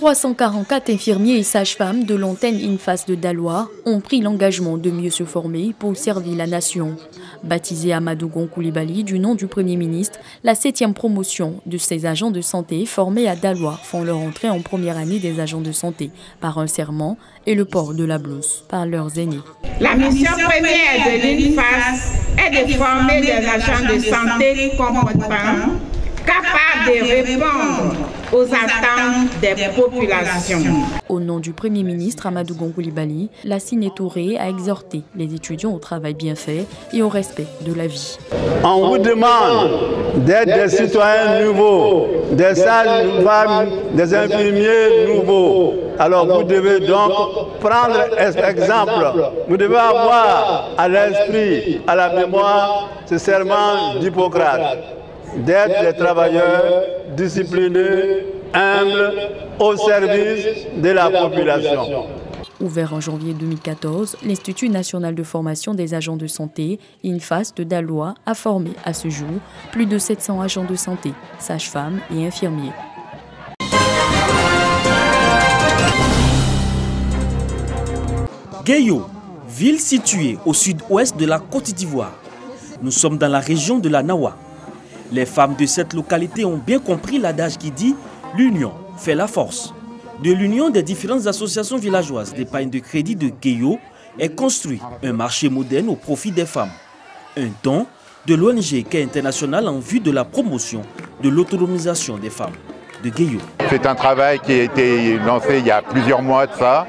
344 infirmiers et sages-femmes de l'antenne INFAS de Daloa ont pris l'engagement de mieux se former pour servir la nation. Baptisé Amadou Gon Coulibaly du nom du Premier ministre, la 7e promotion de ces agents de santé formés à Daloa font leur entrée en première année des agents de santé par un serment et le port de la blouse par leurs aînés. La mission première de l'INFAS est de former des agents de santé compétents, capables de répondre aux attentes des populations. Au nom du Premier ministre Amadou Gon Coulibaly, la Sine Touré a exhorté les étudiants au travail bien fait et au respect de la vie. On vous demande d'être des citoyens nouveaux, des sages-femmes, des infirmiers nouveaux. Alors vous devez donc prendre exemple. Vous devez avoir à l'esprit, à la mémoire, ce serment d'Hippocrate, d'être des travailleurs disciplinés, humbles, au service de la population. Ouvert en janvier 2014, l'Institut national de formation des agents de santé, INFAS de Daloa, a formé à ce jour plus de 700 agents de santé, sages-femmes et infirmiers. Guéyo, ville située au sud-ouest de la Côte d'Ivoire. Nous sommes dans la région de la Nawa. Les femmes de cette localité ont bien compris l'adage qui dit « l'union fait la force ». De l'union des différentes associations villageoises d'épargne de crédit de Guéyo est construit un marché moderne au profit des femmes. Un don de l'ONG Quai International en vue de la promotion de l'autonomisation des femmes de Guéyo. C'est un travail qui a été lancé il y a plusieurs mois de ça,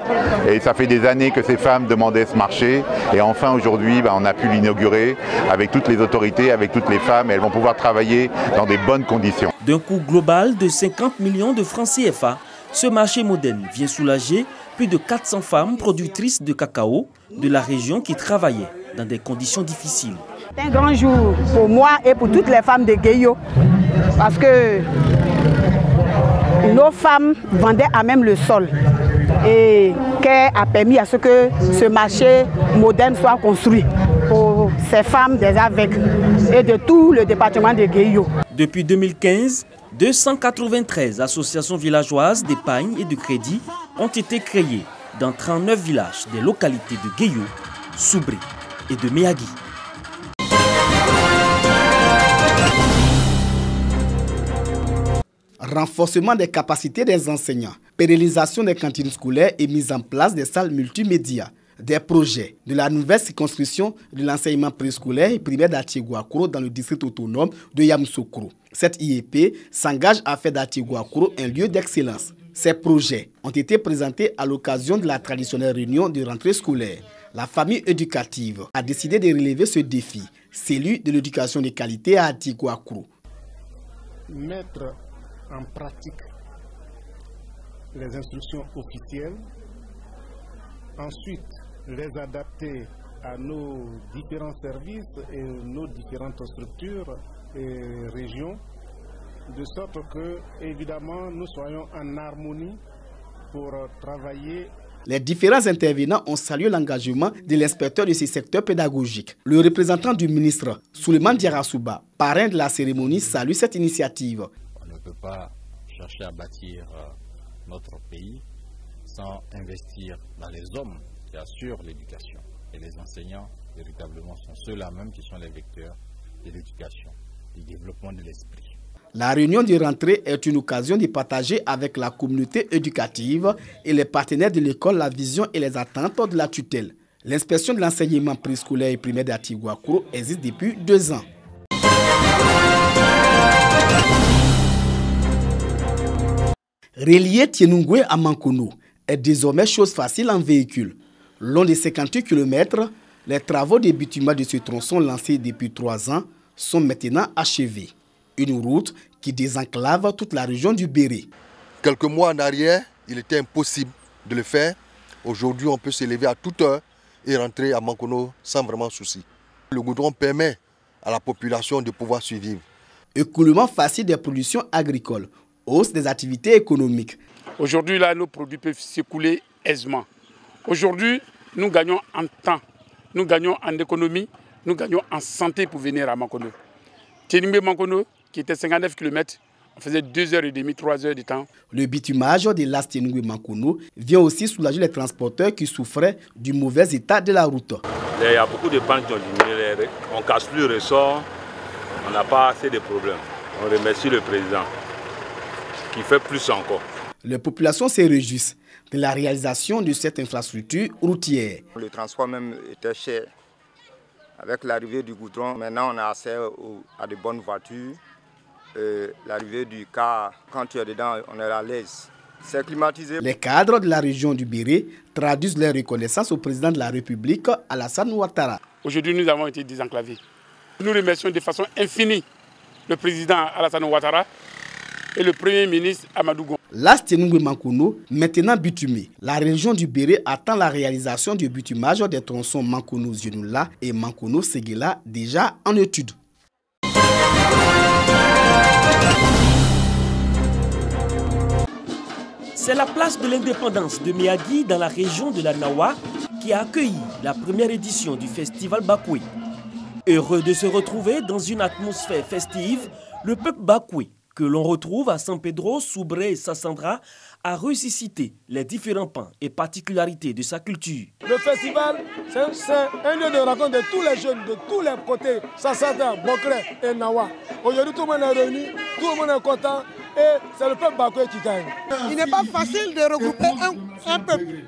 et ça fait des années que ces femmes demandaient ce marché, et enfin aujourd'hui on a pu l'inaugurer avec toutes les autorités, avec toutes les femmes, et elles vont pouvoir travailler dans des bonnes conditions. D'un coût global de 50 millions de francs CFA, ce marché moderne vient soulager plus de 400 femmes productrices de cacao de la région qui travaillaient dans des conditions difficiles. C'est un grand jour pour moi et pour toutes les femmes de Guéyo, parce que nos femmes vendaient à même le sol et qui a permis à ce que ce marché moderne soit construit pour ces femmes des aveugles et de tout le département de Guéyo. Depuis 2015, 293 associations villageoises d'épargne et de crédit ont été créées dans 39 villages des localités de Guéyo, Soubré et de Méagui. Renforcement des capacités des enseignants, pérennisation des cantines scolaires et mise en place des salles multimédia. Des projets de la nouvelle circonscription de l'enseignement préscolaire et primaire d'Atiegouakoro dans le district autonome de Yamoussoukro. Cette IEP s'engage à faire d'Atiegouakoro un lieu d'excellence. Ces projets ont été présentés à l'occasion de la traditionnelle réunion de rentrée scolaire. La famille éducative a décidé de relever ce défi, celui de l'éducation de qualité à Atiegouakoro. Mettre en pratique les instructions officielles, ensuite les adapter à nos différents services et nos différentes structures et régions, de sorte que, évidemment, nous soyons en harmonie pour travailler. Les différents intervenants ont salué l'engagement de l'inspecteur de ce secteur pédagogique. Le représentant du ministre, Souleymane Diarra-Souba, parrain de la cérémonie, salue cette initiative. On ne peut pas chercher à bâtir notre pays sans investir dans les hommes qui assurent l'éducation. Et les enseignants, véritablement, sont ceux-là même qui sont les vecteurs de l'éducation, du développement de l'esprit. La réunion de rentrée est une occasion de partager avec la communauté éducative et les partenaires de l'école la vision et les attentes de la tutelle. L'inspection de l'enseignement préscolaire et primaire d'Atiegouakoro existe depuis 2 ans. Relier Tienungwe à Mankono est désormais chose facile en véhicule. Long de 58 km, les travaux de bitument de ce tronçon lancés depuis 3 ans sont maintenant achevés. Une route qui désenclave toute la région du Béré. Quelques mois en arrière, il était impossible de le faire. Aujourd'hui, on peut se lever à toute heure et rentrer à Mankono sans vraiment souci. Le goudron permet à la population de pouvoir survivre. Écoulement facile des productions agricoles, hausse des activités économiques. Aujourd'hui, là, nos produits peuvent s'écouler aisément. Aujourd'hui, nous gagnons en temps, nous gagnons en économie, nous gagnons en santé pour venir à Mankono. Tienungwe Mankono, qui était 59 km, On faisait 2h30, 3h de temps. Le bitumage de l'Astenungwe-Mankono vient aussi soulager les transporteurs qui souffraient du mauvais état de la route. Il y a beaucoup de pannes qui ont diminué. On ne casse plus le ressort, on n'a pas assez de problèmes. On remercie le président qui fait plus encore. Les populations se réjouissent de la réalisation de cette infrastructure routière. Le transport même était cher. Avec l'arrivée du goudron, maintenant on a accès à de bonnes voitures. L'arrivée du car, quand tu es dedans, on est à l'aise. C'est climatisé. Les cadres de la région du Béré traduisent leur reconnaissance au président de la République, Alassane Ouattara. Aujourd'hui, nous avons été désenclavés. Nous remercions de façon infinie le président Alassane Ouattara et le premier ministre Amadou Gon. L'Astenungwe-Mankono, maintenant bitumé. La région du Béré attend la réalisation du bitumage des tronçons Mankono-Zionoula et Mankono-Séguéla déjà en étude. C'est la place de l'indépendance de Méagui dans la région de la Nawa qui a accueilli la première édition du festival Bakoué. Heureux de se retrouver dans une atmosphère festive, le peuple Bakoué, que l'on retrouve à San Pedro, Soubré et Sassandra, a ressuscité les différents pans et particularités de sa culture. Le festival, c'est un lieu de rencontre de tous les jeunes, de tous les côtés, Sassandra, Bokre et Nawa. Aujourd'hui, tout le monde est réuni, tout le monde est content et c'est le peuple Bakoué qui gagne. Il n'est pas facile de regrouper un peuple.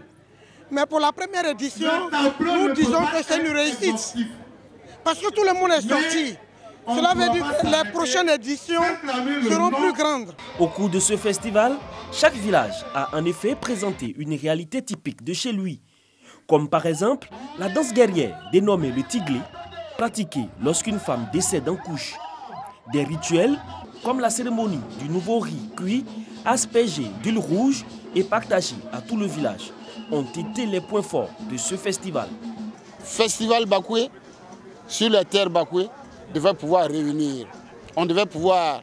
Mais pour la première édition, nous disons que c'est une réussite. Parce que tout le monde est sorti. Cela veut dire que les prochaines éditions seront plus grandes. Au cours de ce festival, chaque village a en effet présenté une réalité typique de chez lui. Comme par exemple la danse guerrière dénommée le tiglé, pratiquée lorsqu'une femme décède en couche. Des rituels comme la cérémonie du nouveau riz cuit, aspergé d'huile rouge et partagé à tout le village, ont été les points forts de ce festival. Festival Bakoué, sur les terres Bakoué, devait pouvoir réunir. On devait voir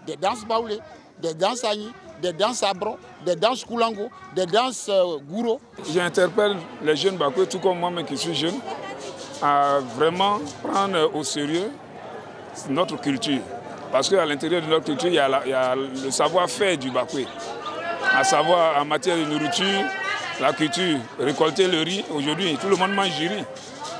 des danses baoulées, des danses agni, des danses abro, des danses koulango, des danses gouro. J'interpelle les jeunes Bakoué, tout comme moi-même qui suis jeune, à vraiment prendre au sérieux notre culture. Parce qu'à l'intérieur de notre culture, il y a le savoir-faire du Bakoué. À savoir, en matière de nourriture, la culture, récolter le riz. Aujourd'hui, tout le monde mange du riz.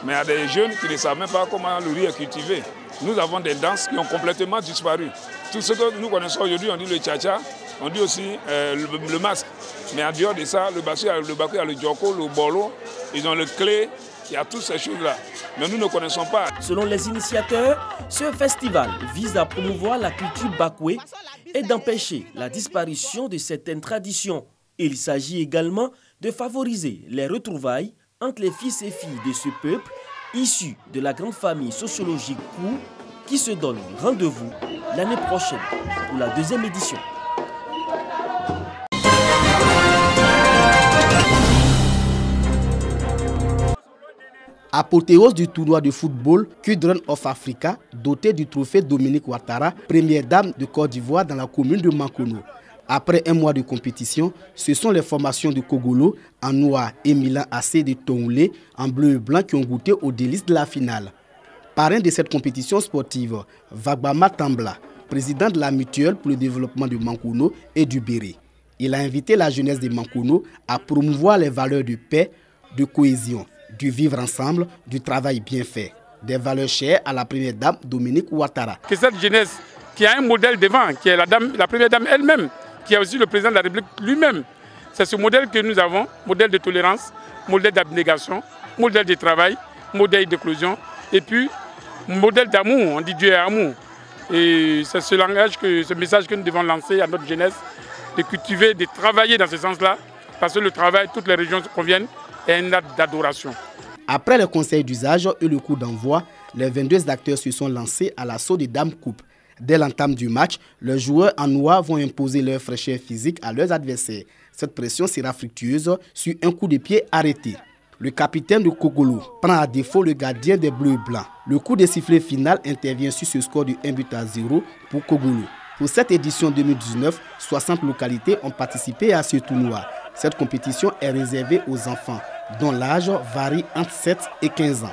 Mais il y a des jeunes qui ne savent même pas comment le riz est cultivé. Nous avons des danses qui ont complètement disparu. Tout ce que nous connaissons aujourd'hui, on dit le tcha-tcha, on dit aussi le masque. Mais en dehors de ça, le Bakoué, il y a le djoko, le bolo, ils ont le clé, il y a toutes ces choses-là. Mais nous ne connaissons pas. Selon les initiateurs, ce festival vise à promouvoir la culture Bakoué et d'empêcher la disparition de certaines traditions. Il s'agit également de favoriser les retrouvailles entre les fils et filles de ce peuple, issus de la grande famille sociologique Kou, qui se donne rendez-vous l'année prochaine pour la deuxième édition. Apothéose du tournoi de football Q-Drone of Africa, doté du trophée Dominique Ouattara, première dame de Côte d'Ivoire dans la commune de Mankono. Après un mois de compétition, ce sont les formations de Kogolo, en noir et Milan AC de Tongoulé, en bleu et blanc qui ont goûté aux délices de la finale. Parrain de cette compétition sportive, Vagbama Tambla, président de la mutuelle pour le développement de Mankono et du Béré. Il a invité la jeunesse de Mankono à promouvoir les valeurs de paix, de cohésion, du vivre ensemble, du travail bien fait. Des valeurs chères à la première dame Dominique Ouattara. Que cette jeunesse qui a un modèle devant, qui est la première dame elle-même, qui est aussi le président de la République lui-même. C'est ce modèle que nous avons, modèle de tolérance, modèle d'abnégation, modèle de travail, modèle d'inclusion, et puis modèle d'amour, on dit Dieu est amour. Et c'est ce message que nous devons lancer à notre jeunesse, de cultiver, de travailler dans ce sens-là, parce que le travail, toutes les régions conviennent, est un acte d'adoration. Après le conseil d'usage et le coup d'envoi, les 22 acteurs se sont lancés à l'assaut des Dames Coupe. Dès l'entame du match, les joueurs en noir vont imposer leur fraîcheur physique à leurs adversaires. Cette pression sera fructueuse sur un coup de pied arrêté. Le capitaine de Kogolo prend à défaut le gardien des Bleus et Blancs. Le coup de sifflet final intervient sur ce score de 1-0 pour Kogolo. Pour cette édition 2019, 60 localités ont participé à ce tournoi. Cette compétition est réservée aux enfants, dont l'âge varie entre 7 et 15 ans.